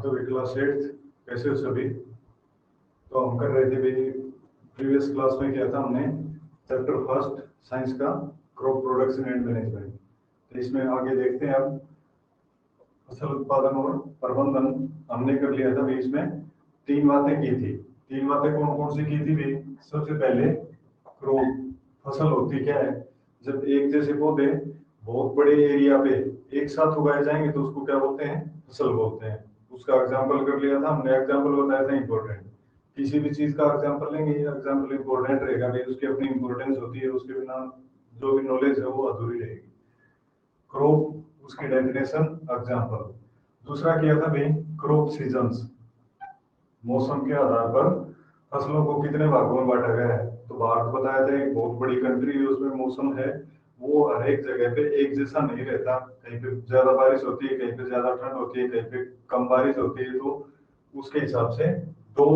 तो क्लास 8 कैसे हो सभी। तो हम कर रहे थे भाई, प्रीवियस क्लास में क्या था, हमने चैप्टर फर्स्ट साइंस का क्रॉप प्रोडक्शन एंड मैनेजमेंट। तो इसमें आगे देखते हैं अब फसल उत्पादन और प्रबंधन हमने कर लिया था भाई। इसमें तीन बातें की थी। तीन बातें कौन कौन सी की थी भाई? सबसे पहले क्रॉप, फसल होती क्या है? जब एक जैसे पौधे बहुत बड़े एरिया पे एक साथ उगाए जाएंगे तो उसको क्या बोलते हैं? फसल बोलते हैं। उसका एग्जाम्पल कर लिया था हमने, एग्जाम्पल बताया था इंपॉर्टेंट। किसी भी चीज का एग्जाम्पल लेंगे, एग्जाम्पल इंपॉर्टेंट रहेगा भाई, उसकी अपनी इंपॉर्टेंस होती है, उसके बिना जो भी नॉलेज है वो अधूरी रहेगी। क्रॉप, उसकी डेफिनेशन, एग्जाम्पल। दूसरा किया था भाई क्रॉप सीजन्स, मौसम के आधार पर फसलों को कितने भागों में बांटा गया है। तो भारत बताया था एक बहुत बड़ी कंट्री है, उसमें मौसम है वो हर एक जगह पे एक जैसा नहीं रहता। कहीं पे ज्यादा बारिश होती है, कहीं पे ज्यादा ठंड होती है, कहीं पे कम बारिश होती है। तो उसके हिसाब से दो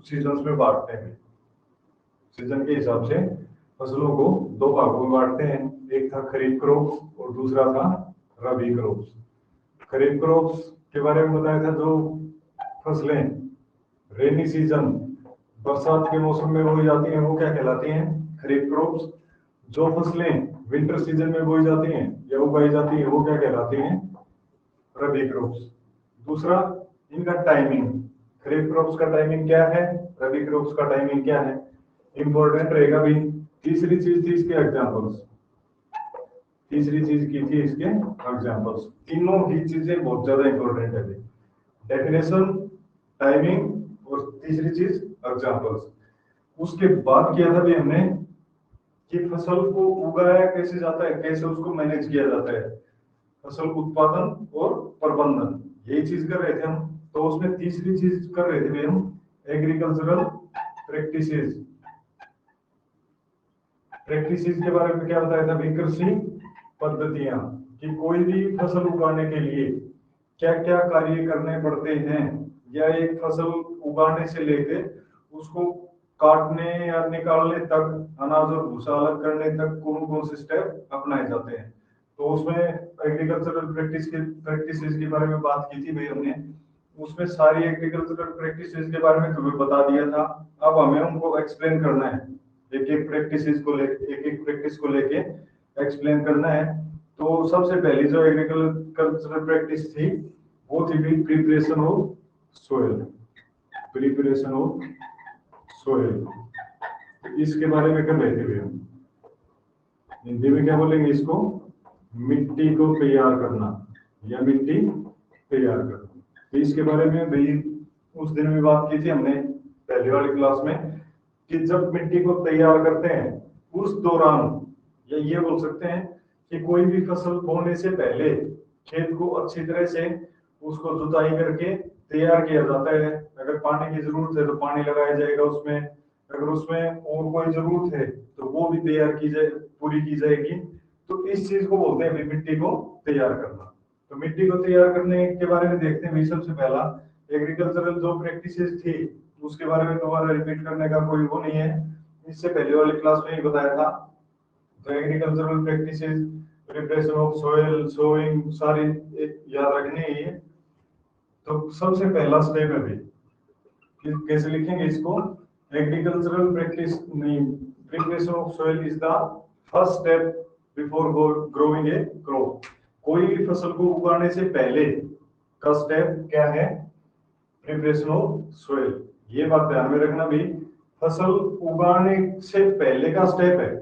सीजन्स में बांटते हैं। सीजन के हिसाब से फसलों को दो भागों में बांटते हैं। एक था खरीफ क्रॉप और दूसरा था रबी क्रॉप्स। खरीफ क्रॉप्स के बारे में बताया था जो फसलें रेनी सीजन, बरसात के मौसम में बोई जाती हैं वो क्या कहलाती हैं? खरीफ क्रॉप्स। जो फसलें विंटर सीजन में बोई जाती हैं या उगाई जाती हैं वो क्या कहलाती हैं? रबी क्रॉप्स। दूसरा, इनका टाइमिंग, खरीफ क्रॉप्स का टाइमिंग क्या है, रबी क्रॉप्स का टाइमिंग क्या है, इंपॉर्टेंट रहेगा भी। तीसरी चीज थी इसके एग्जांपल्स। तीसरी चीज की थी इसके एग्जांपल्स। तीनों ही चीजें बहुत ज्यादा इंपॉर्टेंट है। डेफिनेशन, टाइमिंग और तीसरी चीज एग्जांपल्स। उसके बाद किया था भी हमने कि फसल को उगाया कैसे जाता है, कैसे उसको मैनेज किया जाता है, फसल उत्पादन और प्रबंधन, यही चीज कर रहे थे हम। तो उसमें तीसरी चीज कर रहे थे भी हम एग्रीकल्चरल प्रैक्टिसेस। प्रैक्टिसेस के बारे में क्या बताया था भी? कृषि पद्धतियां, कि कोई भी फसल उगाने के लिए क्या क्या कार्य करने पड़ते हैं, या एक फसल उगाने से लेके उसको काटने या निकालने तक, अनाज और भूसा अलग करने तक कौन कौन से स्टेप अपनाए जाते हैं। तो उसमें एग्रीकल्चरल प्रैक्टिसेस के बारे में बात की थी भाई हमने। उसमें सारी एग्रीकल्चरल प्रैक्टिसेस के बारे में तुम्हें बता दिया था। अब हमें उनको एक्सप्लेन करना है, एक एक प्रैक्टिस को लेके एक्सप्लेन करना है। तो सबसे पहली जो एग्रीकल्चरल प्रैक्टिस थी वो थी भी preparation of soil. Preparation of soil, इसके बारे में कर रहे थे भी हम। हिंदी में क्या बोलेंगे इसको? मिट्टी को तैयार करना या मिट्टी तैयार करना। तो इसके बारे में भी उस दिन भी बात की थी हमने पहली वाली क्लास में, कि जब मिट्टी को तैयार करते हैं उस दौरान, या ये बोल सकते हैं कि कोई भी फसल बोने से पहले खेत को अच्छी तरह से उसको जुताई करके तैयार किया जाता है। अगर पानी की जरूरत है तो पानी लगाया जाएगा उसमें, अगर उसमें और कोई जरूरत है तो वो भी तैयार की जाए, पूरी की जाएगी। तो इस चीज को बोलते हैं मिट्टी को तैयार करना। तो मिट्टी को तैयार करने के बारे में देखते हैं। सबसे पहला एग्रीकल्चरल जो प्रैक्टिसेस थी उसके बारे में दोबारा रिपीट करने का कोई वो नहीं है, इससे पहले वाली क्लास में ही बताया था। तो agricultural practices, preparation of soil, sowing, सारी याद रखनी है। तो सबसे पहला स्टेप है भाई, कैसे लिखेंगे इसको? एग्रीकल्चरल प्रैक्टिस नहीं, preparation of soil is the first step before growing A crop. कोई भी फसल को उगाने से पहले का स्टेप क्या है? Preparation of soil. ये बात ध्यान में रखना भी, फसल उगाने से पहले का स्टेप है।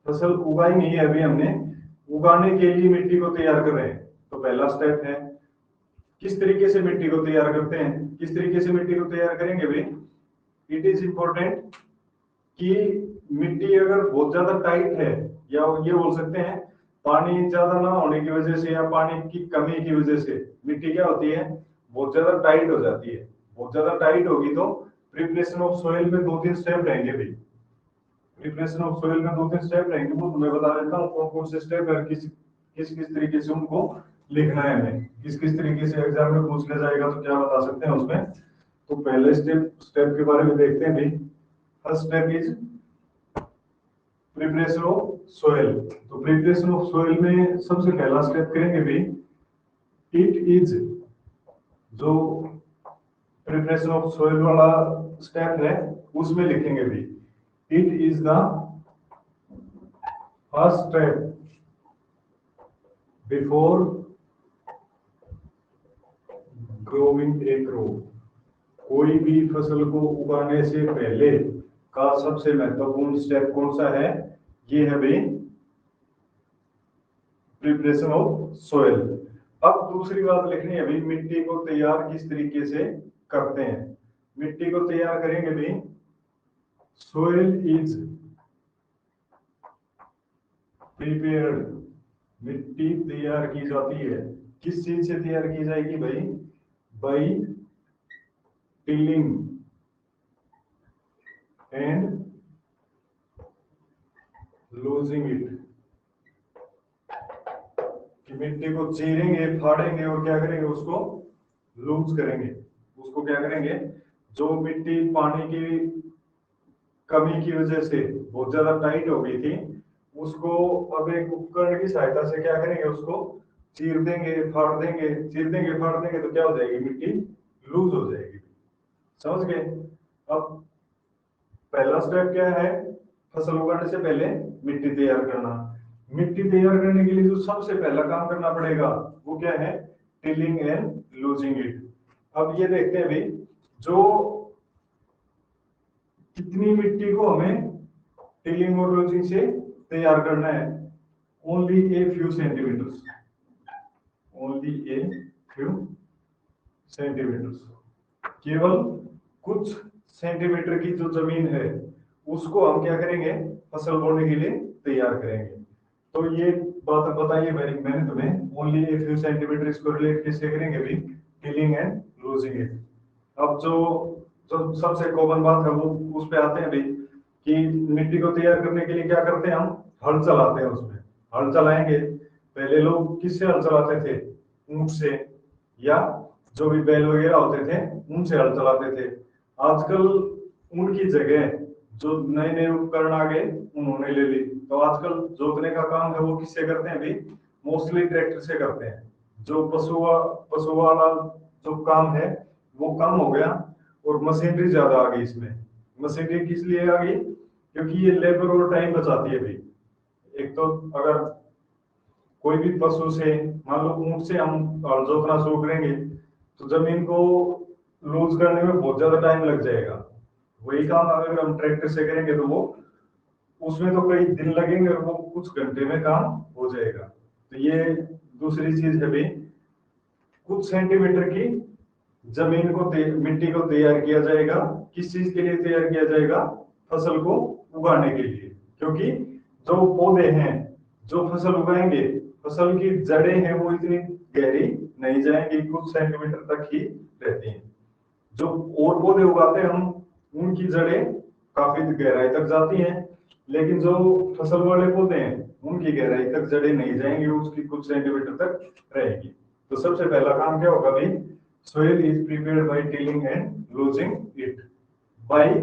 फसल उगाई नहीं है अभी हमने, उगाने के लिए मिट्टी को तैयार कर रहे हैं, तो पहला स्टेप है। किस तरीके से मिट्टी को तैयार करते हैं, किस तरीके से मिट्टी को तैयार करेंगे भाई? इट इज इंपॉर्टेंट कि मिट्टी अगर बहुत ज्यादा टाइट है, या ये बोल सकते हैं पानी ज्यादा ना होने की वजह से या पानी की कमी की वजह से मिट्टी क्या होती है? बहुत ज्यादा टाइट हो जाती है। बहुत ज्यादा टाइट होगी तो प्रिपरेशन ऑफ सोइल में दो तीन स्टेप रहेंगे भी। प्रिपरेशन ऑफ सोइल में दो तीन स्टेप रहेंगे, वो मैं बता देता हूँ कौन कौन से स्टेप है, किस किस तरीके से उनको लिखना है हमें, किस किस तरीके से एग्जाम में पूछ लिया जाएगा तो क्या बता सकते हैं उसमें। तो पहले स्टेप के बारे में देखते हैं भाई। First step is preparation of soil. तो प्रिपरेशन ऑफ सोइल में सबसे पहला स्टेप करेंगे भी, इट इज, जो प्रिपरेशन ऑफ सोइल वाला स्टेप है, उसमें लिखेंगे भी it is the first step before growing A crop. कोई भी फसल को उगाने से पहले का सबसे महत्वपूर्ण स्टेप कौन सा है? ये है भाई प्रिपरेशन ऑफ सोइल। अब दूसरी बात लिखनी है भाई, मिट्टी को तैयार किस तरीके से करते हैं। मिट्टी को तैयार करेंगे भाई, सोइल इज प्रिपेयर्ड। मिट्टी तैयार की जाती है, किस चीज से तैयार की जाएगी भाई? By tilling and loosing it. कि मिट्टी को चीरेंगे, फाड़ेंगे और क्या करेंगे? उसको लूज करेंगे। उसको क्या करेंगे? जो मिट्टी पानी की कमी की वजह से बहुत ज्यादा टाइट हो गई थी, उसको अब एक उपकरण की सहायता से क्या करेंगे? उसको चीर देंगे, फाड़ देंगे। चीर देंगे, फाड़ देंगे तो क्या हो जाएगी? मिट्टी लूज हो जाएगी। समझ गए? अब पहला स्टेप क्या है? फसल उगाने से पहले मिट्टी तैयार करना। मिट्टी तैयार करने के लिए जो सबसे पहला काम करना पड़ेगा वो क्या है? Tilling and loosing it. अब ये देखते हैं भाई, जो कितनी मिट्टी को हमें टिलिंग और लूजिंग से तैयार करना है? Only a few centimeters. Only a few centimeters. केवल कुछ सेंटीमीटर की जो जमीन है उसको हम क्या करेंगे? फसल बोने के लिए तैयार करेंगे। तो ये बात बताइए मैंने तुम्हें, ओनली ए फ्यू सेंटीमीटर, इसको रिलेट किससे करेंगे भी? Tilling and loosing it. अब जो जो सबसे कॉमन बात है वो उस पे आते हैं भाई, कि मिट्टी को तैयार करने के लिए क्या करते हैं? हम हल चलाते हैं। उसमें हल चलाएंगे। पहले लोग किससे हल चलाते थे? ऊंट से, या जो भी बैल वगैरह होते थे उनसे हल चलाते थे। आजकल उनकी जगह जो नए नए उपकरण आ गए उन्होंने ले ली, तो आजकल जोतने का काम है वो किससे करते हैं भाई? मोस्टली ट्रैक्टर से करते हैं। जो पशु वाला जो काम है वो कम हो गया और मशीनरी ज्यादा आ गई इसमें। मशीनरी किस लिए आ गई? क्योंकि ये लेबर और टाइम बचाती है भाई। एक तो अगर कोई भी पशु से, मान लो ऊंट से हम हल जोतना शुरू करेंगे तो जमीन को लूज करने में बहुत ज्यादा टाइम लग जाएगा। वही काम अगर हम ट्रैक्टर से करेंगे तो वो उसमें तो कई दिन लगेंगे और वो कुछ घंटे में काम हो जाएगा। तो ये दूसरी चीज है भाई, कुछ सेंटीमीटर की जमीन को मिट्टी को तैयार किया जाएगा। किस चीज के लिए तैयार किया जाएगा? फसल को उगाने के लिए। क्योंकि जो पौधे हैं जो फसल उगाएंगे, फसल की जड़ें हैं वो इतनी गहरी नहीं जाएंगी, कुछ सेंटीमीटर तक ही रहती हैं। जो और पौधे उगाते हैं हम, उनकी जड़ें काफी गहराई तक जाती हैं, लेकिन जो फसल वाले पौधे हैं उनकी गहराई तक जड़ें नहीं जाएंगी, उसकी कुछ सेंटीमीटर तक रहेगी। तो सबसे पहला काम क्या होगा भाई? Soil is prepared by tilling and loosing it. By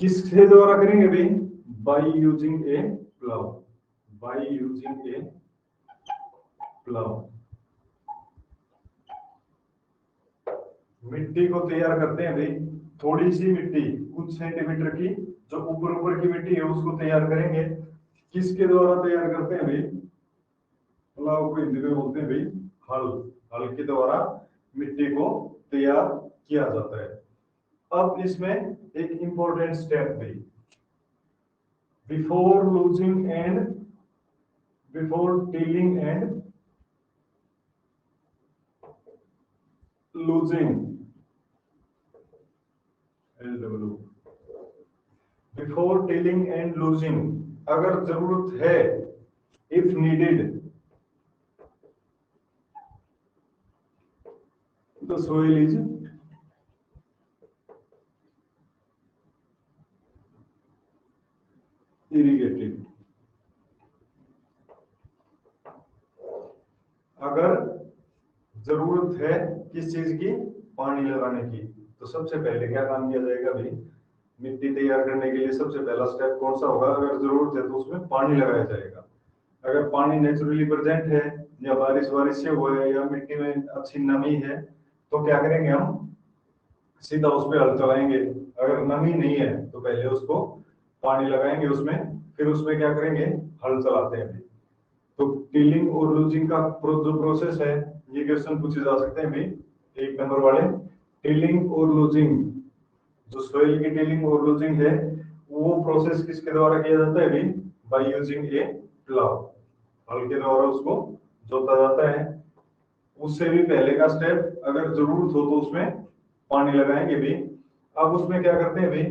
किसके द्वारा करेंगे भाई? By using a plough. By using a plough. मिट्टी को तैयार करते हैं भाई, थोड़ी सी मिट्टी कुछ सेंटीमीटर की जो ऊपर ऊपर की मिट्टी है उसको तैयार करेंगे। किसके द्वारा तैयार करते हैं भाई? प्लाव को हिंदी में बोलते हैं भाई हल। हल के द्वारा मिट्टी को तैयार किया जाता है। अब इसमें एक इंपॉर्टेंट स्टेप भी, before losing and before tilling and losing, LW, before tilling and losing, अगर जरूरत है, if needed, the soil is irrigated. अगर जरूरत है किस चीज की? पानी लगाने की। तो सबसे पहले क्या काम किया जाएगा भाई? मिट्टी तैयार करने के लिए सबसे पहला स्टेप कौन सा होगा? अगर जरूरत है तो उसमें पानी लगाया जाएगा। अगर पानी नेचुरली प्रेजेंट है, या बारिश बारिश से हुआ है, या मिट्टी में अच्छी नमी है, तो क्या करेंगे हम? सीधा उस पे हल चलाएंगे। अगर नमी नहीं है तो पहले उसको पानी लगाएंगे उसमें, फिर उसमें क्या करेंगे, हल चलाते हैं। तो टिलिंग और लूजिंग का जो प्रोसेस है, ये क्वेश्चन पूछे जा सकते हैं भाई 1 नंबर वाले। टिलिंग और लूजिंग, जो सोइल की टिलिंग और लूजिंग है, वो प्रोसेस किसके द्वारा किया जाता है भाई? बाय यूजिंग ए प्लाव, हल के द्वारा उसको जोता जाता है। उससे भी पहले का स्टेप, अगर जरूरत हो तो उसमें पानी लगाएंगे भी। अब उसमें क्या करते हैं भाई,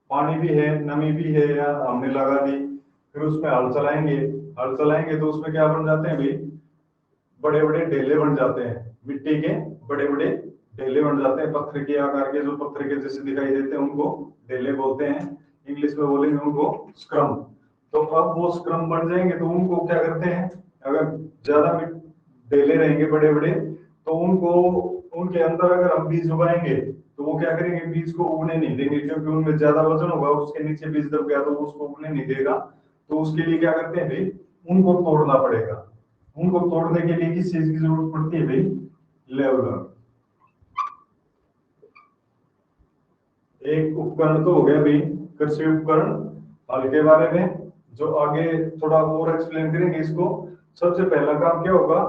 पानी भी है, नमी भी है, या हमने लगा दी, फिर उसमें हल चलाएंगे। हल चलाएंगे तो उसमें क्या बन जाते हैं भाई, बड़े बड़े ढेले बन जाते हैं, मिट्टी के बड़े बड़े ढेले बन जाते हैं, पत्थर के आकार के, जो पत्थर के जैसे दिखाई देते हैं उनको ढेले बोलते हैं, इंग्लिश में बोलेंगे उनको स्क्रम। तो अब वो स्क्रम बन जाएंगे तो उनको क्या करते हैं, अगर ज्यादा ढेले रहेंगे बड़े बड़े, तो उनको, उनके अंदर अगर हम बीज उगाएंगे तो वो क्या करेंगे, बीज को उगने नहीं देंगे, क्योंकि उनमें ज्यादा वजन होगा, उसके नीचे बीज दब गया तो वो उसको उगने नहीं देगा। तो उसके लिए क्या करते हैं भाई, उनको तोड़ना पड़ेगा। उनको तोड़ने के लिए किस चीज की जरूरत पड़ती है भाई? लेवलर। एक उपकरण तो हो गया भाई, कृषि उपकरण, हल के बारे में जो आगे थोड़ा और एक्सप्लेन करेंगे इसको। सबसे पहला काम क्या होगा,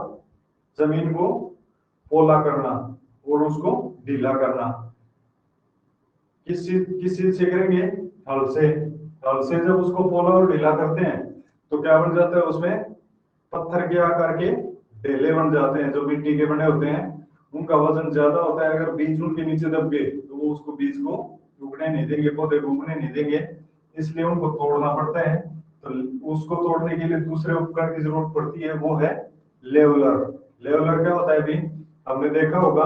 जमीन को पोला करना और उसको ढीला करना। किस चीज से करेंगे? हल से। हल से जब उसको पोला और ढीला करते हैं तो क्या बन जाता है, उसमें पत्थर के आकार के ढेले बन जाते हैं, जो मिट्टी के बने होते हैं। उनका वजन ज्यादा होता है, अगर बीज उनके नीचे दब गए तो वो उसको बीज को उगने नहीं देंगे, पौधे को उगने नहीं देंगे, इसलिए उनको तोड़ना पड़ता है। तो उसको तोड़ने के लिए दूसरे उपकरण की जरूरत पड़ती है, वो है लेवलर। लेवलर क्या होता है भी, हमने देखा होगा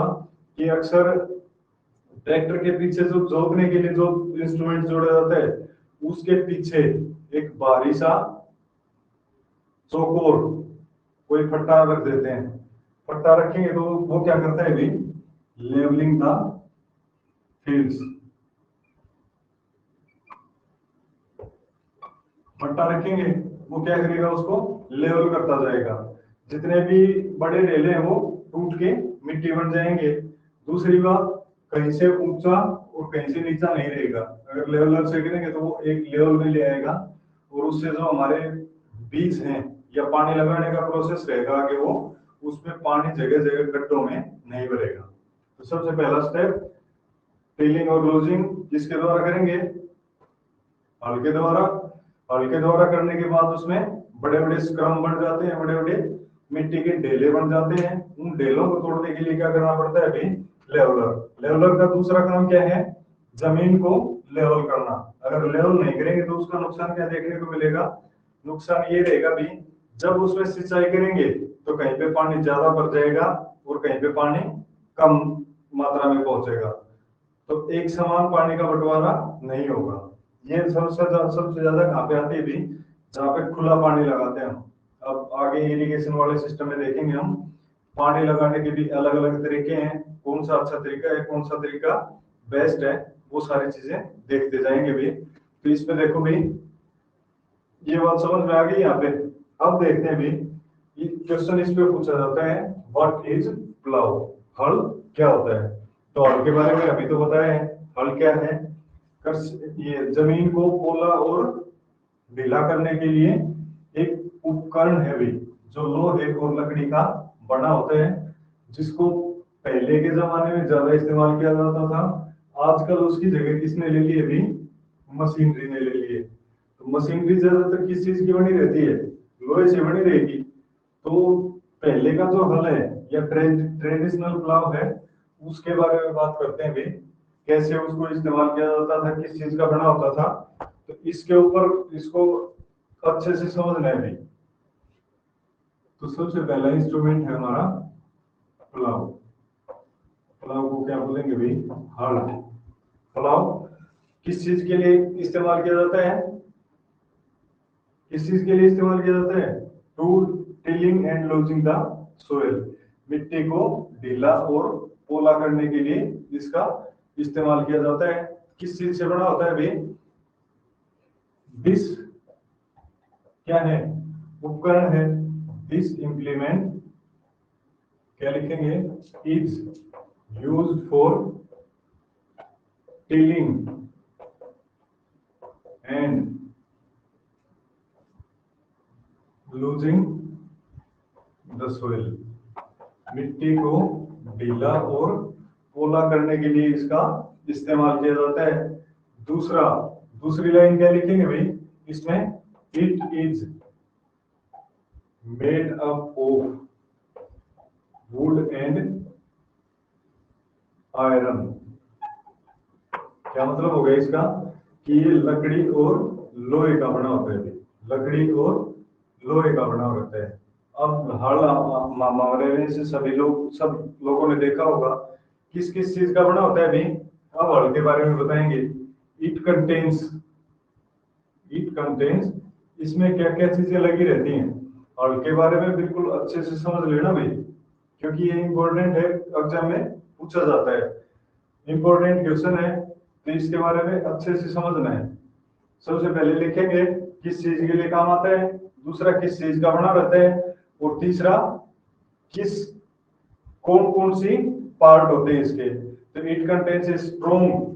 कि अक्सर ट्रैक्टर के पीछे जो जोतने के लिए जो इंस्ट्रूमेंट जोड़ा जाता है, उसके पीछे एक भारी सा चौकोर कोई फट्टा रख देते हैं। फट्टा रखेंगे तो वो क्या करता है भी, लेवलिंग द फील्ड्स। फट्टा रखेंगे, वो क्या करेगा, उसको लेवल करता जाएगा। जितने भी बड़े ढेले हैं वो टूट के मिट्टी बन जाएंगे। दूसरी बात, कहीं से ऊंचा और कहीं से नीचा नहीं रहेगा। अगर लेवलर से करेंगे तो वो एक लेवल में ले आएगा, और उससे जो हमारे बीज हैं या पानी लगाने का प्रोसेस रहेगा आगे, वो उसमें पानी जगह जगह गड्ढों में नहीं भरेगा। तो सबसे पहला स्टेप टिलिंग और लूजिंग किसके द्वारा करेंगे? हल के द्वारा। हल के द्वारा करने के बाद उसमें बड़े बड़े स्क्रम बन जाते हैं, बड़े बड़े मिट्टी के ढेले बन जाते हैं। उन ढेलों को तोड़ने के लिए क्या करना पड़ता है अभी? लेवलर। लेवलर का दूसरा काम क्या है? जमीन को लेवल करना। अगर लेवल नहीं करेंगे तो उसका नुकसान क्या देखने को मिलेगा? नुकसान ये रहेगा भी, जब उसमें सिंचाई करेंगे तो कहीं पे पानी ज्यादा भर जाएगा और कहीं पे पानी कम मात्रा में पहुंचेगा, तो एक समान पानी का बंटवारा नहीं होगा। ये सबसे ज्यादा कहाँ पे आती है भी? जहाँ पे खुला पानी लगाते हैं हम। अब आगे इरिगेशन वाले सिस्टम में देखेंगे हम, पानी लगाने के भी अलग अलग तरीके हैं, कौन सा अच्छा तरीका है, कौन सा तरीका बेस्ट है, वो सारी चीजें देखते जाएंगे भी। तो इसमें देखो भी, ये बात समझ में आ गई यहाँ पे। अब देखते हैं भी, ये क्वेश्चन इस पे पूछा जाता है, व्हाट इज प्लाउ? हल क्या होता है? तो हल के बारे में अभी तो बताया है। हल क्या है? ये जमीन को पोला और ढीला करने के लिए एक उपकरण है भी, जो लोहे और लकड़ी का बना होता है, जिसको पहले के जमाने में ज्यादा इस्तेमाल किया जाता था। आजकल उसकी जगह किसने ले ली है भी? मशीनरी ने ले ली है। तो मशीनरी ज्यादातर किस चीज की बनी रहती है? लोहे से बनी रहेगी। तो पहले का जो हल है या ट्रेडिशनल प्लाव है, उसके बारे में बात करते हैं भी, कैसे उसको इस्तेमाल किया जाता था, किस चीज का बना होता था। तो इसके ऊपर इसको अच्छे से समझना है भी। तो सबसे पहला इंस्ट्रूमेंट है हमारा प्लाव। प्लाव को क्या बोलेंगे भी? हल। प्लाव किस चीज के लिए इस्तेमाल किया जाता है? किस चीज के लिए इस्तेमाल किया जाता है? To tilling and loosing the soil. मिट्टी को ढीला और पोला करने के लिए इसका इस्तेमाल किया जाता है। किस चीज से बना होता है भाई? दिस क्या है? उपकरण है। दिस इंप्लीमेंट क्या लिखेंगे? Is used for tilling and loosing the soil, मिट्टी को ढीला और पोला करने के लिए इसका इस्तेमाल किया जाता है। दूसरी लाइन क्या लिखेंगे भाई इसमें, it is made up of wood and iron. क्या मतलब हो गया इसका कि ये लकड़ी और लोहे का बना होता है, लकड़ी और लोहे का बना होता है। अब हल हमारे में से सब लोगों ने देखा होगा किस किस चीज का बना होता है अभी। अब हल के बारे में बताएंगे। इट कंटेन्स इसमें क्या क्या चीजें लगी रहती हैं। हल के बारे में बिल्कुल अच्छे से समझ लेना भाई, क्योंकि ये इंपॉर्टेंट है, एग्जाम में पूछा जाता है, इंपॉर्टेंट क्वेश्चन है, तो इसके बारे में अच्छे से समझना है। सबसे पहले लिखेंगे किस चीज के लिए काम आता है, दूसरा किस चीज का बना रहता है, और तीसरा कौन कौन सी पार्ट होते हैं इसके। तो इट कंटेन्स स्ट्रोंग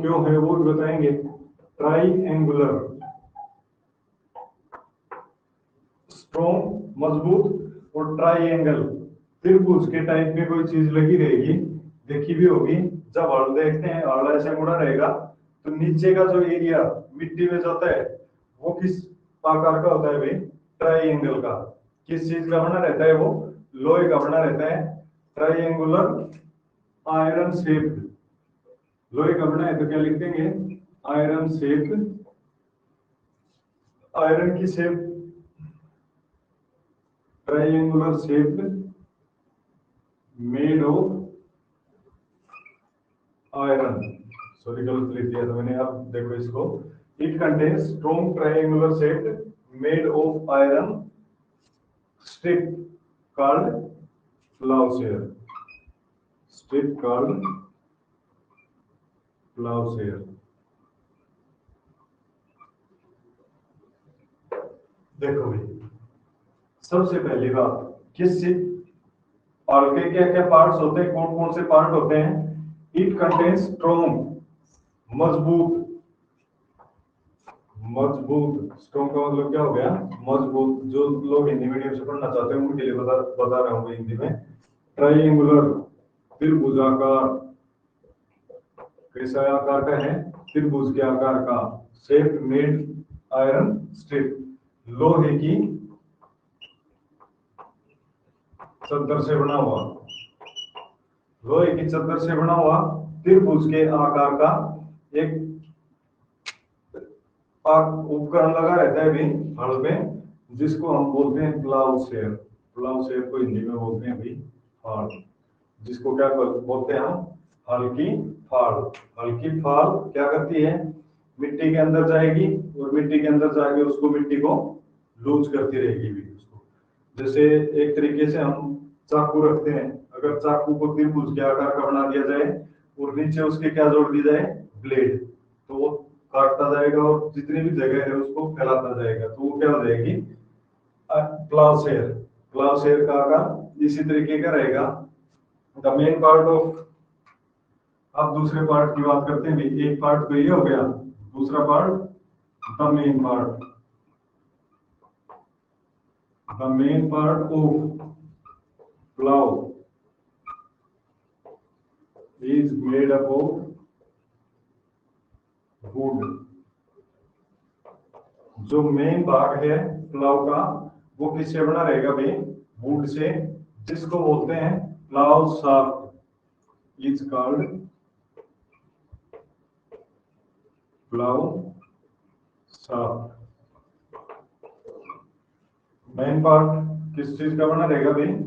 क्यों है वो भी बताएंगे। ट्राइएंगुलर, स्ट्रोंग मजबूत, और ट्राइएंगल त्रिभुज के टाइप में कोई चीज लगी रहेगी, देखी भी होगी। जब हल देखते हैं हल ऐसे मुड़ा रहेगा तो नीचे का जो एरिया मिट्टी में जाता है वो किस आकार का होता है भाई, ट्राइएंगल का। किस चीज का बना रहता है वो, लोहे का बना रहता है। ट्राइएंगुलर आयरन शेप्ड, लोहे का बना है तो क्या लिख देंगे, आयरन शेप्ड, आयरन की shape, triangular shaped made of iron. Sorry गलत लिख दिया था मैंने, अब देखो इसको। It contains strong triangular shaped made of iron strip called ploughshare, strip called ploughshare. देखो भाई सबसे पहली बात, किस चीज और क्या क्या पार्ट्स होते हैं, कौन कौन से पार्ट होते हैं। इट कंटेन्स स्ट्रॉन्ग, मजबूत, स्ट्रॉन्ग का मतलब क्या हो गया, मजबूत। जो लोग हिंदी मीडियम से पढ़ना चाहते हैं उनके लिए बता रहा हूँ हिंदी में। ट्राइएंगुलर, त्रिभुजाकार, कैसा आकार का है, त्रिभुज के आकार का। शेप मेड आयरन स्ट्रिप, लोहे की चद्दर से बना हुआ, लोहे की चद्दर से बना हुआ त्रिभुज के आकार का एक उपकरण लगा रहता है भी हल में, जिसको हम बोलते हैं प्लाउशेयर। प्लाउशेयर को हिंदी में बोलते हैं भी फाल, जिसको क्या बोलते हैं हम, हल की फाल। हल की फाल क्या करती है, मिट्टी के अंदर जाएगी और मिट्टी के अंदर जाके उसको मिट्टी को लूज करती रहेगी भी उसको। जैसे एक तरीके से हम चाकू रखते हैं, अगर चाकू को त्रिभुज के आकार का बना दिया जाए और नीचे उसके क्या जोड़ दी जाए, ब्लेड, तो वो काटता जाएगा और जितनी भी जगह है उसको फैलाता जाएगा, तो वो क्या हो जाएगी, प्लाउशेयर। प्लाउशेयर का आकार इसी तरीके का रहेगा। द मेन पार्ट ऑफ, अब दूसरे पार्ट की बात करते हैं। एक पार्ट तो ये हो गया, दूसरा part the main part. The main part of plow is made up of wood। जो मेन भाग है प्लाव का वो किससे बना रहेगा भाई, वुड से, जिसको बोलते हैं plough shaft. Is called plough shaft. Main part किस चीज का बना रहेगा भाई,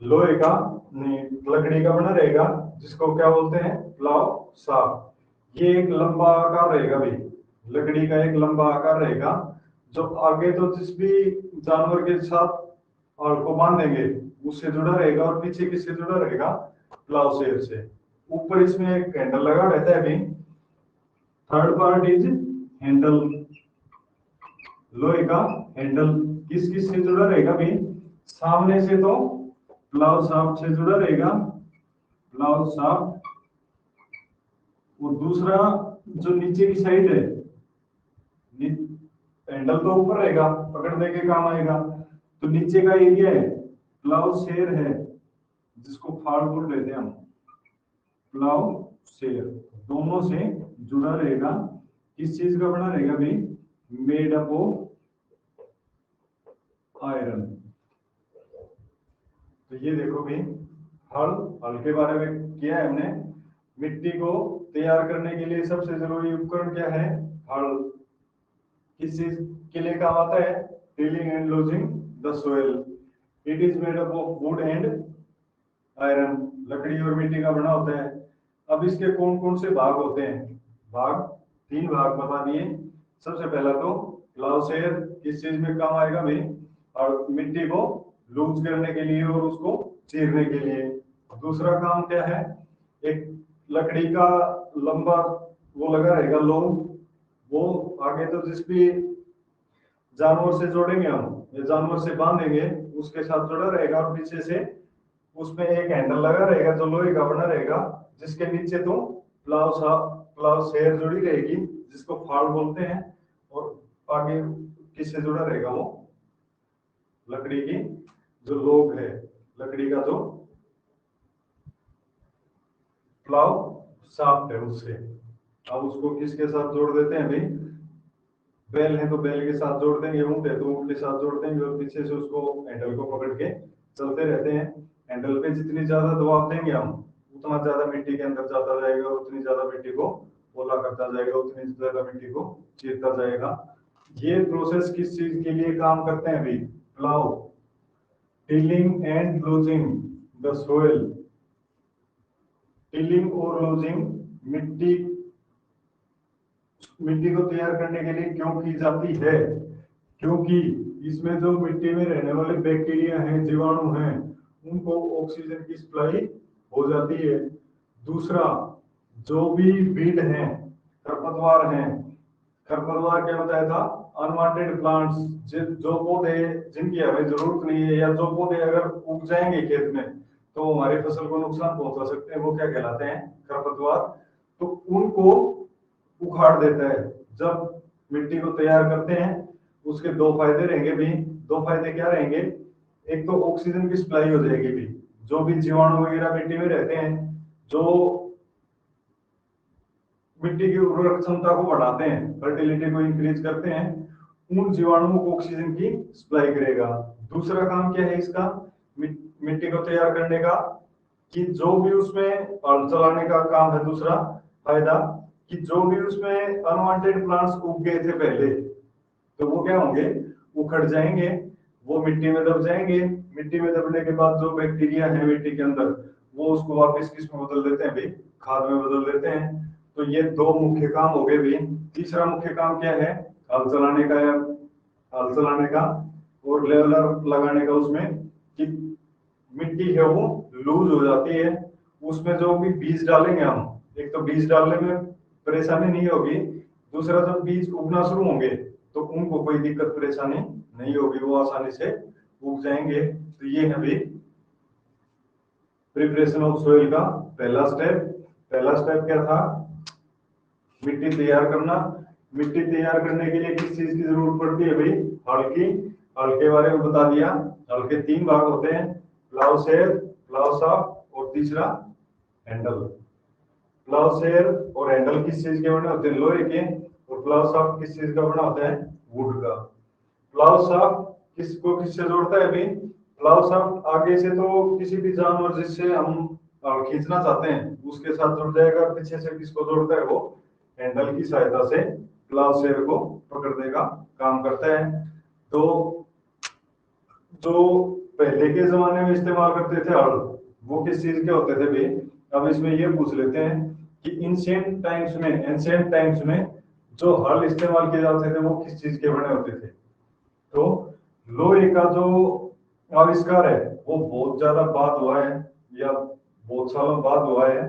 लोहे का नहीं, लकड़ी का बना रहेगा, जिसको क्या बोलते हैं, प्लाव शाफ्ट। ये एक लंबा आकार रहेगा भाई, लकड़ी का एक लंबा आकार रहेगा, जो आगे तो जिस भी जानवर के साथ हल को बांधेंगे उससे जुड़ा रहेगा, और पीछे किससे जुड़ा रहेगा, प्लाउशेयर से। ऊपर इसमें एक हैंडल लगा रहता है भाई। थर्ड पार्ट इज हैंडल, लोहे का हैंडल किस किस से जुड़ा रहेगा भाई, सामने से तो प्लाव शाफ्ट से जुड़ा रहेगा, प्लाउ शाफ्ट, और दूसरा जो नीचे की साइड है, हैंडल तो ऊपर रहेगा, पकड़ने के काम आएगा, तो नीचे का एरिया है प्लाउ शेयर है, जिसको फाड़ बोल लेते हैं हम, प्लाउ शेयर दोनों से जुड़ा रहेगा। किस चीज का बना रहेगा भाई? Made up of iron. तो ये देखो भाई, हल के बारे में किया है हमने। मिट्टी को तैयार करने के लिए सबसे जरूरी उपकरण क्या है? हल। किस चीज के लिए काम आता है? Tilling and loosing the soil. It is made up of wood and iron, लकड़ी और मिट्टी का बना होता है। अब इसके कौन कौन से भाग होते हैं? भाग, 3 भाग बता दिए। सबसे पहला तो प्लाउ शेयर किस चीज में काम आएगा भाई? और मिट्टी को लूज करने के लिए और उसको चीरने के लिए। दूसरा काम क्या है? एक लकड़ी का लंबा वो लगा रहेगा लोग, वो आगे तो जिस भी जानवर से जोड़ेंगे हम या जानवर से बांधेंगे उसके साथ जुड़ा रहेगा, और पीछे से उसमें एक हैंडल लगा रहेगा जो लोहे का बना रहेगा, जिसके नीचे तो प्लाउ शेयर जुड़ी रहेगी जिसको फाड़ बोलते हैं, और आगे किससे जुड़ा रहेगा? वो लकड़ी की जो लोग है, लकड़ी का जो प्लाउ शाफ्ट है उससे। अब उसको किसके साथ जोड़ देते हैं भाई? बैल है तो बैल के साथ जोड़ देंगे, ऊंट है तो ऊंट के साथ जोड़ देंगे, और पीछे से उसको हैंडल को पकड़ के चलते रहते हैं। हैंडल पे जितनी ज्यादा दबाव देंगे हम, उतना ज्यादा मिट्टी के अंदर जाता जाएगा, और उतनी ज्यादा मिट्टी को पोला करता जाएगा, उतनी ज्यादा मिट्टी को चीरता जाएगा। ये प्रोसेस किस चीज के लिए काम करते हैं भाई? Plough, tilling and loosing the soil. Tilling और लूजिंग मिट्टी को तैयार करने के लिए क्यों की जाती है? क्योंकि इसमें जो मिट्टी में रहने वाले बैक्टीरिया हैं, जीवाणु हैं, उनको ऑक्सीजन की सप्लाई हो जाती है। दूसरा, जो भी वीड हैं, खरपतवार हैं, खरपतवार क्या बताया था? अनवांटेड प्लांट्स, जो पौधे जिनकी हमें जरूरत नहीं है, या जो पौधे अगर उग जाएंगे खेत में तो हमारी फसल को नुकसान पहुंचा सकते हैं, वो क्या कहलाते हैं? खरपतवार। तो उनको उखाड़ देता है। जब मिट्टी को तैयार करते हैं उसके 2 फायदे रहेंगे भी। 2 फायदे क्या रहेंगे? एक तो ऑक्सीजन की सप्लाई हो जाएगी भी, जो भी जीवाणु वगैरह मिट्टी में रहते हैं, जो मिट्टी की उर्वरक क्षमता को बढ़ाते हैं, फर्टिलिटी को इंक्रीज करते हैं, उन जीवाणुओं को ऑक्सीजन की सप्लाई करेगा। दूसरा काम क्या है इसका, मिट्टी को तैयार करने का, कि जो भी उसमें हल चलाने का काम है। दूसरा फायदा, कि जो भी उसमें अनवांटेड प्लांट्स उग गए थे पहले, तो वो क्या होंगे? उखड़ जाएंगे, वो मिट्टी में दब जाएंगे। मिट्टी में दबने के बाद जो बैक्टीरिया है मिट्टी के अंदर, वो उसको वापस किस में बदल देते हैं भाई? खाद में बदल देते हैं। तो ये 2 मुख्य काम हो गए भाई। तीसरा मुख्य काम क्या है? हल चलाने का, या हल चलाने का और लेवलर लगाने का उसमें, कि मिट्टी है वो लूज हो जाती है। उसमें जो भी बीज डालेंगे हम, एक तो बीज डालने में परेशानी नहीं होगी, दूसरा जब बीज उगना शुरू होंगे तो उनको कोई दिक्कत परेशानी नहीं होगी, वो आसानी से उग जाएंगे। तो ये है भी प्रिपरेशन ऑफ सोइल का पहला स्टेप। पहला स्टेप क्या था? मिट्टी तैयार करना। मिट्टी तैयार करने के लिए किस चीज की जरूरत पड़ती है भाई? हल की। हल के बारे में बता दिया। हल के 3 भाग होते हैं, प्लाउ शेयर, प्लाउ शाफ्ट और तीसरा हैंडल। प्लाउ शेयर और हैंडल किस चीज के बने होते हैं? लोहे के। और प्लाउ शाफ्ट किस चीज का बना होता है? वुड का। प्लाउ शाफ्ट किसको किससे जोड़ता है भाई? प्लाउ शाफ्ट आगे से तो किसी भी जानवर जिससे हम खींचना चाहते हैं उसके साथ जुड़ जाएगा, पीछे से किसको जोड़ता है? वो हैंडल की सहायता से प्लाउ शेयर को पकड़ने का काम करता है। तो जो पहले के जमाने में इस्तेमाल करते थे हल, वो किस चीज के होते थे भाई? अब इसमें ये पूछ लेते हैं कि एंशिएंट टाइम्स में जो हल इस्तेमाल किए जाते थे वो किस चीज के बने होते थे? तो लोहे का जो आविष्कार है वो बहुत ज्यादा बाद हुआ है, या बहुत सालों बाद हुआ है।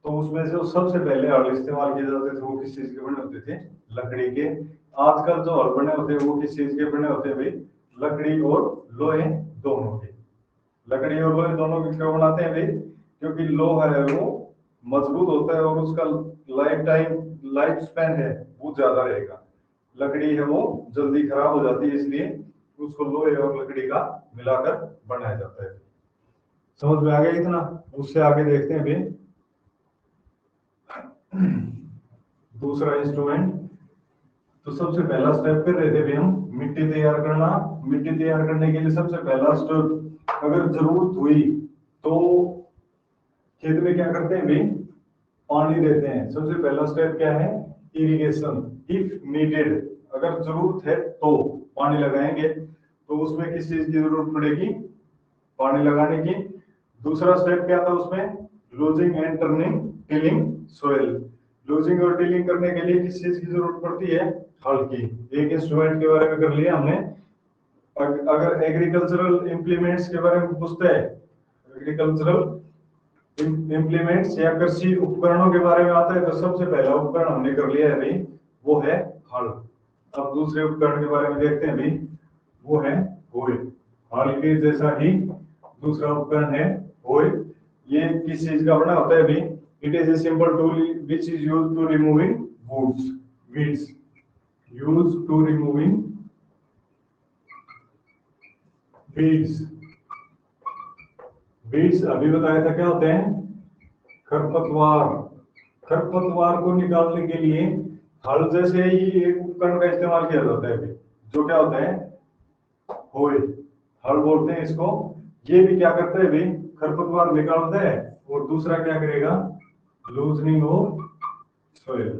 तो उसमें से सबसे पहले हल इस्तेमाल किए जाते थे वो किस चीज के बने होते थे? लकड़ी के। आजकल जो हल बने होते हैं वो किस चीज के बने होते हैं भाई? लकड़ी और लोहे दोनों के। लकड़ी और लोहे दोनों के क्यों बनाते हैं भाई? क्योंकि लोहा है वो मजबूत होता है और उसका लाइफ स्पैन है वो ज्यादा रहेगा। लकड़ी है वो जल्दी खराब हो जाती है, इसलिए उसको लोहे और लकड़ी का मिलाकर बनाया जाता है। समझ में आ गया इतना? उससे आगे देखते हैं अभी दूसरा इंस्ट्रूमेंट। तो सबसे पहला स्टेप कर रहे थे अभी हम मिट्टी तैयार करना। मिट्टी तैयार करने के लिए सबसे पहला स्टेप, अगर जरूरत हुई तो खेत में क्या करते हैं भाई, पानी देते हैं। सबसे पहला स्टेप क्या है, इरिगेशन। इफ नीडेड, अगर जरूरत है तो पानी लगाएंगे। तो उसमें किस चीज की जरूरत पड़ेगी, पानी लगाने की। दूसरा स्टेप क्या था उसमें, losing and turning tilling soil. Losing और टिलिंग करने के लिए किस चीज की जरूरत पड़ती है, हल की। एक इंस्ट्रूमेंट के बारे में कर लिया हमने। अगर एग्रीकल्चरल इंप्लीमेंट्स के बारे में पूछते हैं, एग्रीकल्चरल इंप्लीमेंट्स या कृषि उपकरणों के बारे में आता है, तो सबसे पहला उपकरण हमने कर लिया है भाई, वो है हल। अब दूसरे उपकरण के बारे में देखते हैं भाई, वो है होय। हल के जैसा ही दूसरा उपकरण है होय। ये किस चीज का बना होता है भाई, it is a simple tool which is used to removing woods weeds, used to removing weeds. Weeds अभी बताया था क्या होते हैं, खरपतवार। खरपतवार को निकालने के लिए हल जैसे ही एक उपकरण का इस्तेमाल किया जाता है, जो क्या होता है, होय। हल बोलते हैं इसको। ये भी क्या करता है भाई, खरपतवार निकालता है। और दूसरा क्या करेगा, लूजनिंग ऑफ सोइल।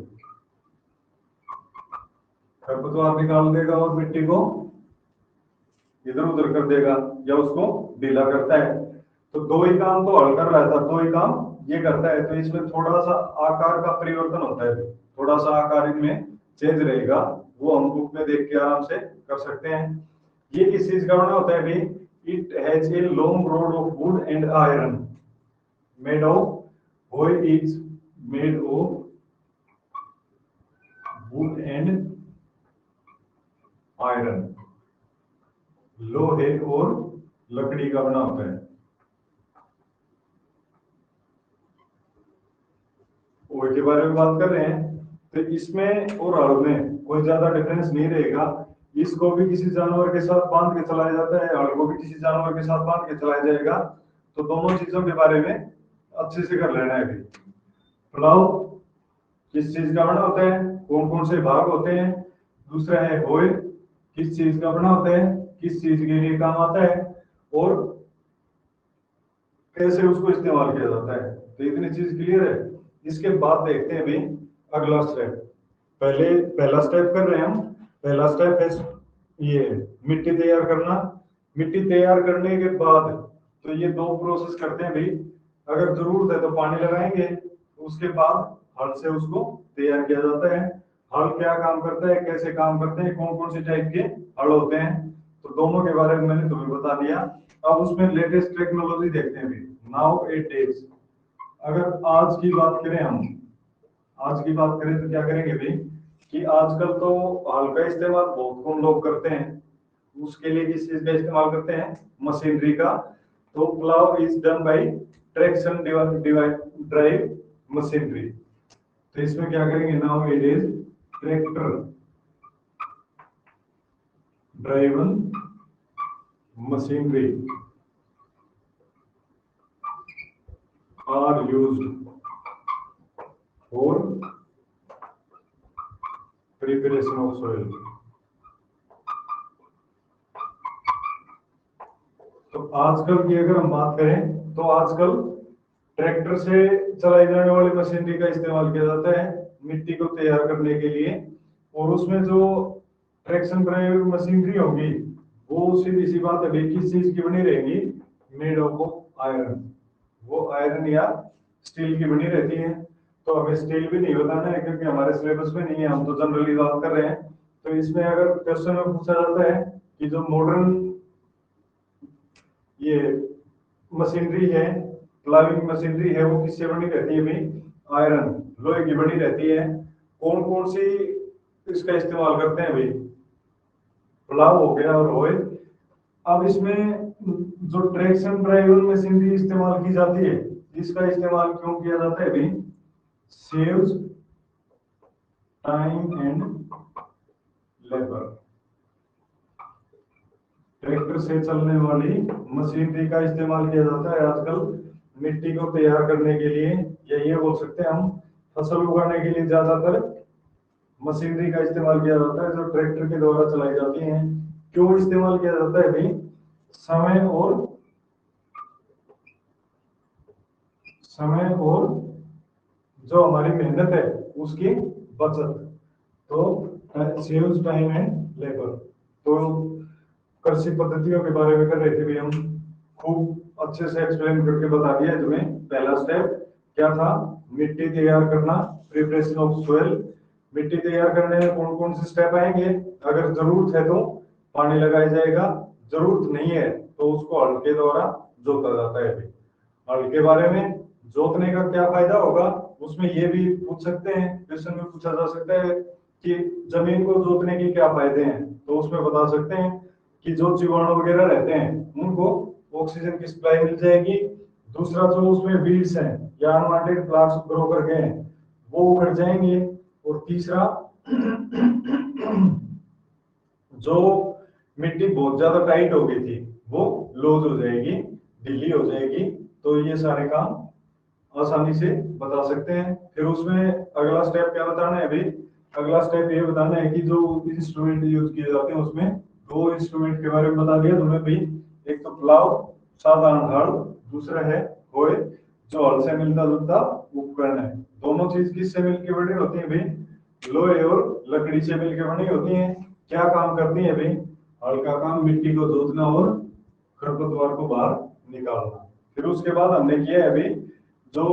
खरपतवार निकाल देगा और मिट्टी को इधर उधर कर देगा या उसको ढीला करता है। तो दो ही काम तो हल कर रहा था, दो ही काम ये करता है। तो इसमें थोड़ा सा आकार का परिवर्तन होता है, थोड़ा सा आकार इनमें चेंज रहेगा। वो हम बुक में देख के आराम से कर सकते हैं। ये किस चीज का बना होता है भाई, it has a long rod of wood and iron made of होय is made of wood and iron. लोहे और लकड़ी का बना होता है। ओए के बारे में बात कर रहे हैं, तो इसमें और हल में कोई ज्यादा डिफरेंस नहीं रहेगा। इसको भी किसी जानवर के साथ बांध के चलाया जाता है, हल को भी किसी जानवर के साथ बांध के चलाया जाएगा। तो दोनों चीजों के बारे में अच्छे से कर लेना है अभी। प्लाव किस चीज का बना होता है, कौन कौन से भाग होते हैं। दूसरा है होय, किस चीज का बना होता है, किस चीज के लिए काम आता है, और कैसे उसको इस्तेमाल किया जाता है। तो इतनी चीज क्लियर है। इसके बाद देखते हैं अभी अगला स्टेप। पहला स्टेप कर रहे हैं हम। पहला स्टेप है ये मिट्टी तैयार करना। मिट्टी तैयार करने के बाद तो ये दो प्रोसेस करते हैं भाई। अगर जरूरत है तो पानी लगाएंगे, उसके बाद हल से उसको तैयार किया जाता है। हल क्या काम करता है, कैसे काम करते हैं, कौन कौन से टाइप के हल होते हैं, तो दोनों के बारे में मैंने तुम्हें बता दिया। अब उसमें लेटेस्ट टेक्नोलॉजी देखते हैं भाई। नाउ इट डेज, अगर आज की बात करें हम, आज की बात करें तो क्या करेंगे भाई, कि आजकल तो हल का इस्तेमाल बहुत कम लोग करते हैं। उसके लिए किस चीज का इस्तेमाल करते हैं, मशीनरी का। तो plough is done by traction drive machinery. तो इसमें क्या करेंगे, now it is tractor driven machinery are used for preparation of soil. तो आजकल की अगर हम बात करें तो आजकल ट्रैक्टर से चलाई जाने वाली मशीनरी का इस्तेमाल किया जाता है मिट्टी को तैयार करने के लिए। और उसमें जो ट्रैक्शन ड्राइव मशीनरी होगी वो सीधी सी बात है किस चीज की बनी रहेगी, मेड ऑफ आयरन। वो आयरन या स्टील की बनी रहती है। तो हमें स्टील भी नहीं बताना है क्योंकि हमारे सिलेबस में नहीं है, हम तो जनरली बात कर रहे हैं। तो इसमें अगर क्वेश्चन में पूछा जाता है कि जो मॉडर्न ये मशीनरी है, प्लाविंग मशीनरी है, वो किससे बनी रहती है भाई, आयरन लोहे की बनी रहती है। कौन कौन सी इसका इस्तेमाल करते हैं भाई, प्लाव हो गया और होय। अब इसमें जो ट्रैक्शन ड्राइवन मशीनरी इस्तेमाल की जाती है, इसका इस्तेमाल क्यों किया जाता है भाई? Saves time and labour. Tractor से चलने वाली मशीनरी का इस्तेमाल किया जाता है आजकल मिट्टी को तैयार करने के लिए, या ये बोल सकते हैं हम फसल उगाने के लिए ज्यादातर मशीनरी का इस्तेमाल किया जाता है जो ट्रैक्टर के द्वारा चलाई जाती हैं। क्यों इस्तेमाल किया जाता है भाई? समय और जो हमारी मेहनत है उसकी बचत। तो सेव्स टाइम एंड लेबर। तो कृषि पद्धतियों के बारे में कर रहे थे भी हम, खूब अच्छे से एक्सप्लेन करके बता दिया तुम्हें। पहला स्टेप क्या था? मिट्टी तैयार करना, प्रिपरेशन ऑफ सोइल। मिट्टी तैयार करने में कौन कौन से स्टेप आएंगे? अगर जरूरत है तो पानी लगाया जाएगा, जरूरत नहीं है तो उसको हल के द्वारा जोता जाता है। हल के बारे में जोतने का क्या फायदा होगा, उसमें ये भी पूछ सकते हैं, क्वेश्चन में पूछा जा सकता है कि जमीन को जोतने के क्या फायदे हैं, तो उसमें बता सकते हैं कि जो जीवाणु वगैरह रहते हैं उनको ऑक्सीजन की सप्लाई मिल जाएगी। दूसरा, जो उसमें वीड्स हैं या अनवांटेड प्लांट्स ग्रो कर गए हैं वो उखड़ जाएंगे। और तीसरा जो मिट्टी बहुत ज्यादा टाइट हो गई थी वो लूज हो जाएगी, ढीली हो जाएगी। तो ये सारे काम आसानी से बता सकते हैं। फिर उसमें अगला स्टेप क्या बताना है अभी? अगला स्टेप ये बताना है कि जो इंस्ट्रूमेंट यूज किए जाते हैं उसमें दो इंस्ट्रूमेंट के बारे में बता दिया तुम्हें भी। एक तो प्लाव, साधारण हल, दूसरा है होय जो हल से मिलता जुलता उपकरण है। दोनों चीज किससे मिलकर बनी होती है भाई? लोहे और लकड़ी से मिलकर बनी होती है। क्या काम करती है भाई? हल का काम मिट्टी को जोतना और खरपतवार को बाहर निकालना। फिर उसके बाद हमने किया है अभी जो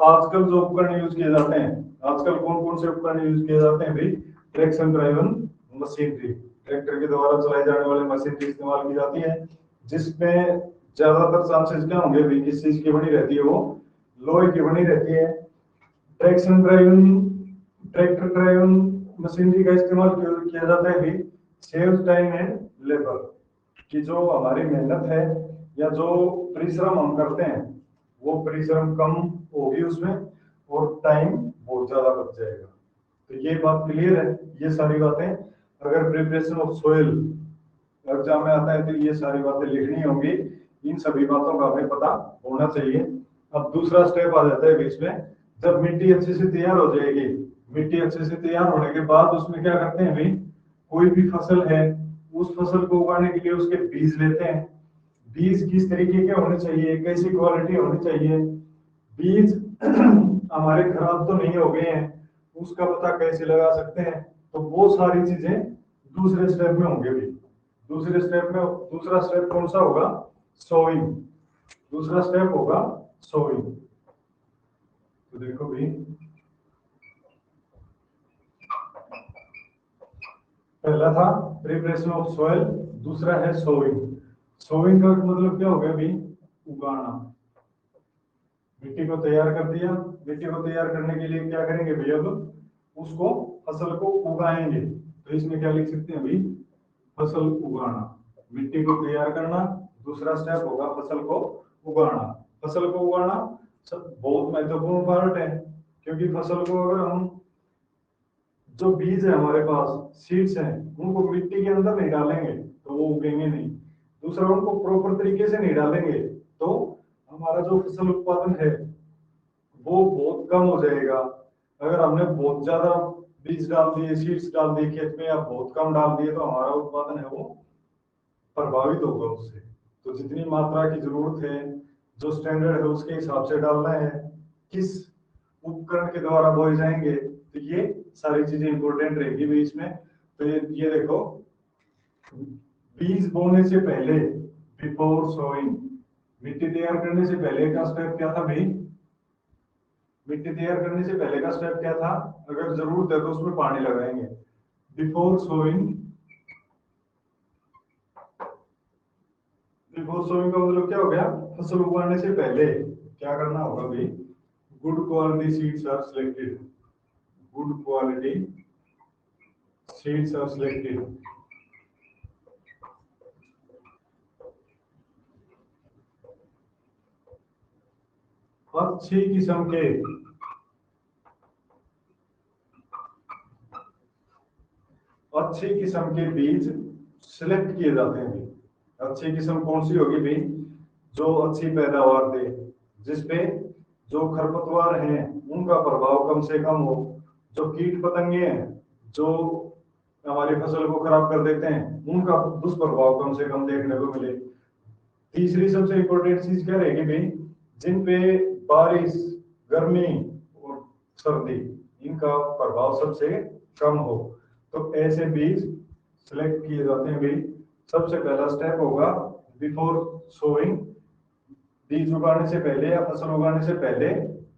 आजकल जो उपकरण यूज किए जाते हैं, आजकल कौन कौन से उपकरण यूज किए जाते हैं भाई? ट्रैक्शन ड्राइवन मशीनरी, ट्रैक्टर के द्वारा चलाई जाने वाली मशीनरी इस्तेमाल की जाती है, जिसमें ज्यादातर चांसेस क्या होंगे भाई? किस चीज की बनी रहती है? वो लोहे की बनी रहती है। Traction driven tractor driven machinery का इस्तेमाल किया जाता है भी सेव टाइम एंड लेबर, कि जो हमारी मेहनत है या जो परिश्रम हम करते हैं वो परिश्रम कम होगी उसमें और टाइम बहुत ज्यादा बच जाएगा। तो ये बात क्लियर है। ये सारी बातें अगर प्रिपरेशन ऑफ सोइल एग्जाम में आता है तो ये सारी बातें लिखनी होंगी। इन सभी बातों का हमें पता होना चाहिए। अब दूसरा स्टेप आ जाता है बीच में, जब मिट्टी अच्छे से तैयार हो जाएगी, मिट्टी अच्छे से तैयार होने के बाद उसमें क्या करते हैं भाई? कोई भी फसल है उस फसल को उगाने के लिए उसके बीज लेते हैं। बीज किस तरीके के होने चाहिए, कैसी क्वालिटी होनी चाहिए, बीज हमारे खराब तो नहीं हो गए हैं उसका पता कैसे लगा सकते हैं? तो वो सारी चीजें दूसरे स्टेप में होंगे भी। दूसरे स्टेप में दूसरा स्टेप कौन सा होगा? सोइंग। दूसरा स्टेप होगा सोइंग। तो देखो भी, पहला था प्रिपरेशन ऑफ सॉइल, दूसरा है सोइंग। सोइंग का मतलब क्या हो गया भी? उगाना। मिट्टी को तैयार कर दिया, मिट्टी को तैयार करने के लिए क्या करेंगे भैया? अब उसको फसल को उगाएंगे। तो इसमें क्या लिख सकते हैं भाई? फसल उगाना। मिट्टी को तैयार करना, दूसरा स्टेप होगा फसल को उगाना। फसल को उगाना सब बहुत महत्वपूर्ण पार्ट है, क्योंकि फसल को अगर हम जो बीज है हमारे पास सीड्स हैं उनको मिट्टी के अंदर नहीं डालेंगे तो वो उगेंगे नहीं। दूसरा, उनको प्रॉपर तरीके से नहीं डालेंगे तो हमारा जो फसल उत्पादन है वो बहुत कम हो जाएगा। अगर हमने बहुत ज्यादा बीज डाल दिए, सीड्स डाल दिए खेत में या बहुत कम डाल दिए तो हमारा उत्पादन है वो प्रभावित होगा उससे। तो जितनी मात्रा की जरूरत है, जो स्टैंडर्ड है उसके हिसाब से डालना है। किस उपकरण के द्वारा बोए जाएंगे, तो ये सारी चीजें इंपॉर्टेंट रहेगी भी इसमें। तो ये देखो, बीज बोने से पहले, बिफोर सोइंग, मिट्टी तैयार करने से पहले का स्टेप क्या था भाई? मिट्टी तैयार करने से पहले का स्टेप क्या था? अगर जरूरत है तो उसमें पानी लगाएंगे। बिफोर सोइंग, बिफोर सोइंग का मतलब क्या हो गया? फसल उगाने से पहले क्या करना होगा भाई? Good quality seeds are selected. Good quality seeds are selected. अच्छी किस्म के बीज सिलेक्ट किए जाते हैं भी। अच्छी किस्म कौन सी होगी भी? जो अच्छी पैदावार दे, जिसपे जो खरपतवार हैं उनका प्रभाव कम से कम हो, जो कीट पतंगे हैं जो हमारी फसल को खराब कर देते हैं उनका दुष्प्रभाव कम से कम देखने को मिले। तीसरी सबसे इम्पोर्टेंट चीज क्या रहेगी भाई? जिन पे बारिश, गर्मी और सर्दी इनका प्रभाव सबसे कम हो, तो ऐसे बीज सिलेक्ट किए जाते हैं भाई। सबसे पहला स्टेप होगा बिफोर सोइंग, बीज उगाने से पहले या फसल उगाने से पहले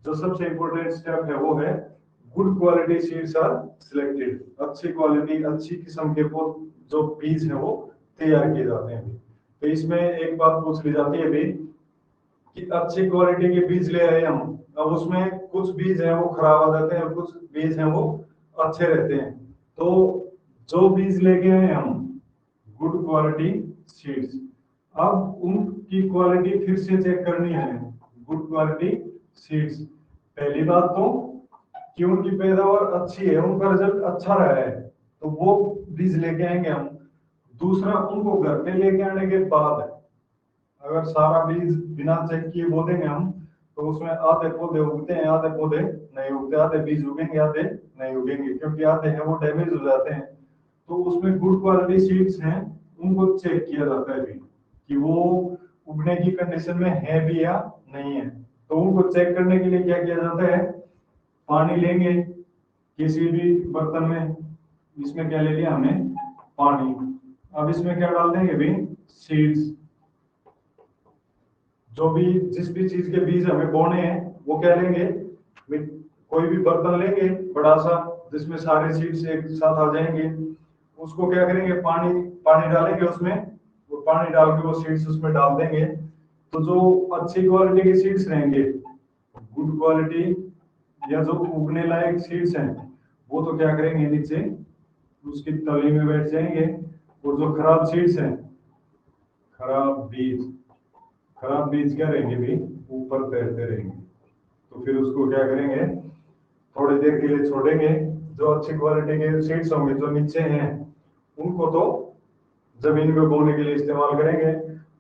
जो सबसे इम्पोर्टेंट स्टेप है वो है good quality seeds are selected. अच्छी क्वालिटी, अच्छी किस्म के वो जो बीज है वो तैयार किए जाते हैं। तो इसमें एक बात पूछ ली जाती है भी कि अच्छी क्वालिटी के बीज ले आए हम, अब उसमें कुछ बीज हैं वो खराब आ जाते हैं और कुछ बीज हैं वो अच्छे रहते हैं। तो जो बीज लेके आए हम गुड क्वालिटी सीड्स, अब उनकी क्वालिटी फिर से चेक करनी है। गुड क्वालिटी सीड्स, पहली बात तो कि उनकी पैदावार अच्छी है, उनका रिजल्ट अच्छा रहा है, तो वो बीज लेके आएंगे हम। दूसरा, उनको घर पे लेके आने के बाद अगर सारा बीज बिना चेक किए बो देंगे हम, तो उसमें आधे पौधे उगते हैं, आधे पौधे नहीं उगते, आधे बीज उगेंगे, आधे नहीं उगेंगे, क्योंकि आधे हैं वो डैमेज हो जाते हैं। तो उसमें गुड क्वालिटी सीड्स हैं, उनको चेक किया जाता है भी कि वो उगने की कंडीशन में है भी या नहीं है। तो उनको चेक करने के लिए क्या किया जाता है? पानी लेंगे किसी भी बर्तन में, इसमें क्या ले लिया हमने? पानी। अब इसमें क्या डाल देंगे भी? सीड्स। जो भी जिस भी चीज के बीज हमें बोने हैं वो क्या लेंगे? कोई भी बर्तन लेंगे बड़ा सा, जिसमें सारे सीड्स एक साथ आ जाएंगे। उसको क्या करेंगे? पानी पानी डालेंगे उसमें, वो पानी डाल के वो सीड्स उसमें डाल देंगे। तो जो अच्छी क्वालिटी के सीड्स रहेंगे, गुड क्वालिटी या जो उगने लायक सीड्स हैं, वो तो क्या करेंगे? नीचे उसकी तली में बैठ जाएंगे। और जो खराब सीड्स हैं, खराब बीज, खराब बीज क्या रहेंगे भी? ऊपर तैरते रहेंगे। तो फिर उसको क्या करेंगे? थोड़ी देर के लिए छोड़ेंगे। जो अच्छी क्वालिटी के सीड्स होंगे जो नीचे हैं, उनको तो जमीन में बोने के लिए इस्तेमाल करेंगे।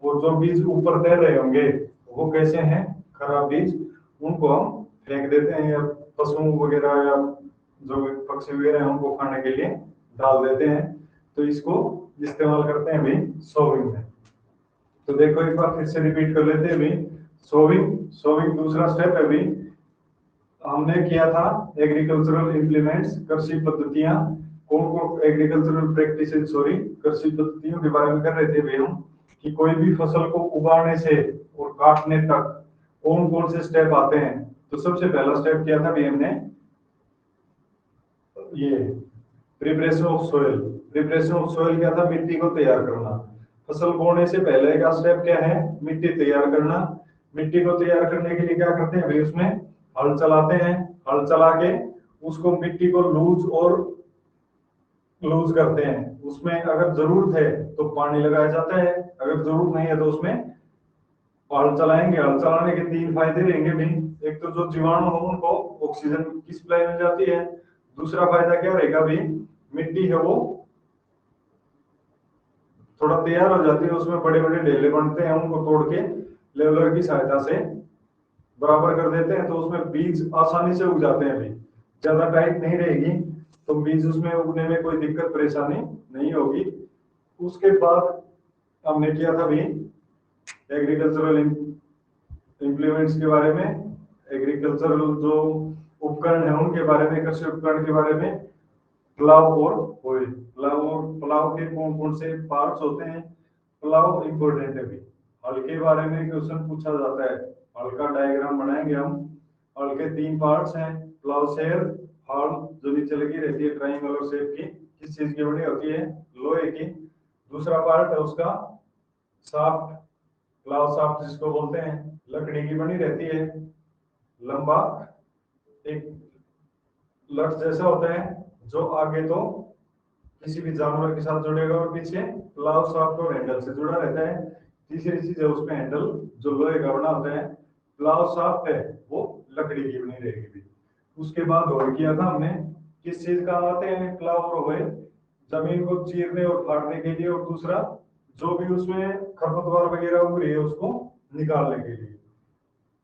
और जो बीज ऊपर तैर रहे होंगे वो कैसे हैं? खराब बीज, उनको हम फेंक देते हैं, या पशुओं वगैरह या जो पक्षी वगैरह हैं उनको खाने के लिए डाल देते हैं। तो इसको इस्तेमाल करते हैं भी सोविंग में। तो देखो एक बार फिर से रिपीट कर लेते हैं भी। सोविंग, सोविंग दूसरा स्टेप है भी। हमने किया था एग्रीकल्चरल इंप्लीमेंट्स, कृषि पद्धतियां। कौन कौन एग्रीकल्चरल प्रैक्टिसेस, सॉरी, कृषि पद्धतियों के बारे में कर रहे थे भाई हम, कि कोई भी फसल को उगाने से और काटने तक कौन कौन से स्टेप आते हैं। तो सबसे पहला स्टेप किया था भी हमने ये preparation of soil. Preparation of soil क्या था? मिट्टी को तैयार करना। फसल बोने से पहले का स्टेप क्या है? मिट्टी तैयार करना। मिट्टी को तैयार करने के लिए क्या करते हैं भाई? उसमें हल चलाते हैं। हल चला के उसको मिट्टी को लूज करते हैं। उसमें अगर जरूरत है तो पानी लगाया जाता है, अगर जरूरत नहीं है तो उसमें हल चलाएंगे। हल चलाने के तीन फायदे रहेंगे भी। एक तो जो जीवाणु हो उनको ऑक्सीजन की सप्लाई मिल जाती है। दूसरा फायदा क्या रहेगा भी? मिट्टी है वो थोड़ा तैयार हो जाती है, उसमें बड़े बड़े ढेले बनते हैं, उनको तोड़ के लेवलर की सहायता से बराबर कर देते हैं, तो उसमें बीज आसानी से उग जाते हैं। अभी ज्यादा टाइट नहीं रहेगी तो बीज उसमें उगने में कोई दिक्कत परेशानी नहीं होगी। उसके बाद हमने किया था भी एग्रीकल्चरल इम्प्लीमेंट्स के बारे में, एग्रीकल्चरल जो उपकरण है उनके बारे में, कृषि उपकरण के बारे में। प्लाव और होइल, प्लाव के कौन कौन से पार्ट्स होते हैं? प्लाव इंपॉर्टेंट है भी। हल के बारे में क्वेश्चन पूछा जाता है, हल का डायग्राम बनाएंगे हम। हल के तीन पार्ट्स हैं, प्लाव शेयर, हल जो नीचे लगी रहती है ट्रायंगुलर शेप की, किस चीज की बनी होती है? लोहे की। दूसरा पार्ट है उसका शाफ्ट, प्लाव शाफ्ट जिसको बोलते हैं, लकड़ी की बनी रहती है, लंबा एक लठ जैसा होता है, जो आगे तो किसी भी जानवर के साथ जुड़ेगा और पीछे प्लाव शाफ्ट और हैंडल से जुड़ा रहता है। तीसरी चीज है उसमें हैंडल जो लोहे का बना होता है। प्लाव साफ्ट है वो लकड़ी की बनी रहेगी भी। उसके बाद और किया था हमने, किस चीज काम आते हैं प्लाव और हुए, जमीन को चीरने और फाड़ने के लिए, और दूसरा जो भी उसमें खरपतवार वगैरह उग रही है उसको निकालने के लिए।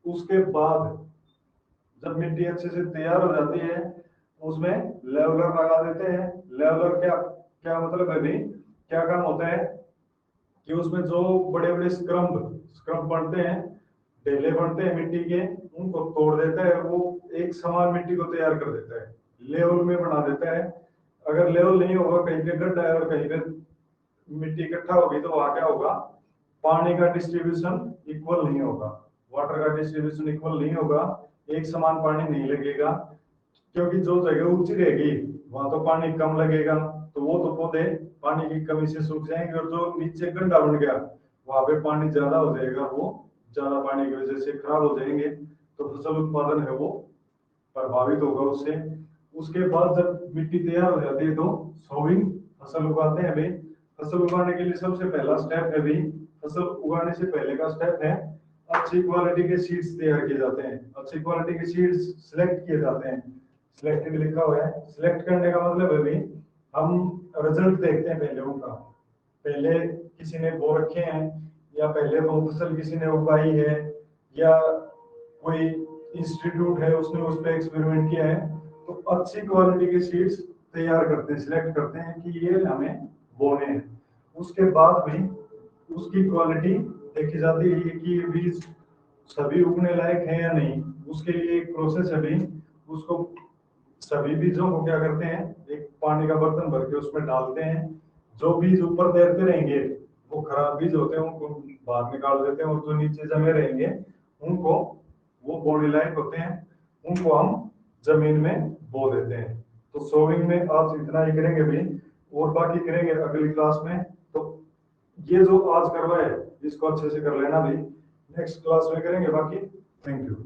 उसके बाद जब मिट्टी अच्छे से तैयार हो जाती है उसमें लेवलर लगा देते हैं। लेवलर क्या क्या मतलब है भी, क्या काम होता है कि उसमें जो बड़े बड़े स्क्रम्ब स्क्रम्ब बनते हैं, ढेले बनते हैं मिट्टी के, उनको तोड़ देता है, वो एक समान मिट्टी को तैयार कर देता है, लेवल में बना देता है। अगर लेवल नहीं होगा, कहीं पे गड्ढा है और कहीं पे मिट्टी इकट्ठा होगी, तो वहां क्या होगा, पानी का डिस्ट्रीब्यूशन इक्वल नहीं होगा, वाटर का डिस्ट्रीब्यूशन इक्वल नहीं होगा, एक समान पानी नहीं लगेगा। क्योंकि जो जगह ऊंची रहेगी वहां तो पानी कम लगेगा, तो वो तो पौधे पानी की कमी से सूख जाएंगे, और जो नीचे गड्ढा बन गया वहां पे पानी ज्यादा हो जाएगा, वो ज्यादा पानी की वजह से खराब हो जाएंगे, तो फसल उत्पादन है वो प्रभावित होगा उससे। उसके बाद जब मिट्टी तैयार हो जाती है तो सोविंग, फसल उगाते हैं भाई। फसल उगाने के लिए सबसे पहला स्टेप है भाई, फसल उगाने से पहले का स्टेप है अच्छी क्वालिटी के सीड्स तैयार किए जाते हैं, अच्छी क्वालिटी के सीड्स सिलेक्ट किए जाते हैं। सिलेक्टेड लिखा हुआ है, सिलेक्ट करने का मतलब है भाई हम रिजल्ट देखते हैं पहले उनका, पहले किसी ने बो रखे हैं, या पहले वो फसल किसी ने उगाई है, या कोई इंस्टीट्यूट है उसने उस पर एक्सपेरिमेंट किया है, तो अच्छी क्वालिटी के सीड्स तैयार करते हैं, सिलेक्ट करते हैं कि ये हमें बोने हैं। उसके बाद भी उसकी क्वालिटी देखी जाती है कि ये बीज सभी उगने लायक है या नहीं। उसके लिए एक प्रोसेस है भी, उसको सभी बीजों को क्या करते हैं, एक पानी का बर्तन भर के उसमें डालते हैं, जो बीज ऊपर तैरते रहेंगे वो खराब बीज होते हैं, उनको बाहर निकाल देते हैं, और जो नीचे जमे रहेंगे उनको, वो बोने लायक होते हैं, उनको हम जमीन में बो देते हैं। तो सोविंग में आज इतना ही करेंगे भी, और बाकी करेंगे अगली क्लास में। तो ये जो आज करवाए इसको अच्छे से कर लेना भी, नेक्स्ट क्लास में करेंगे बाकी। Thank you.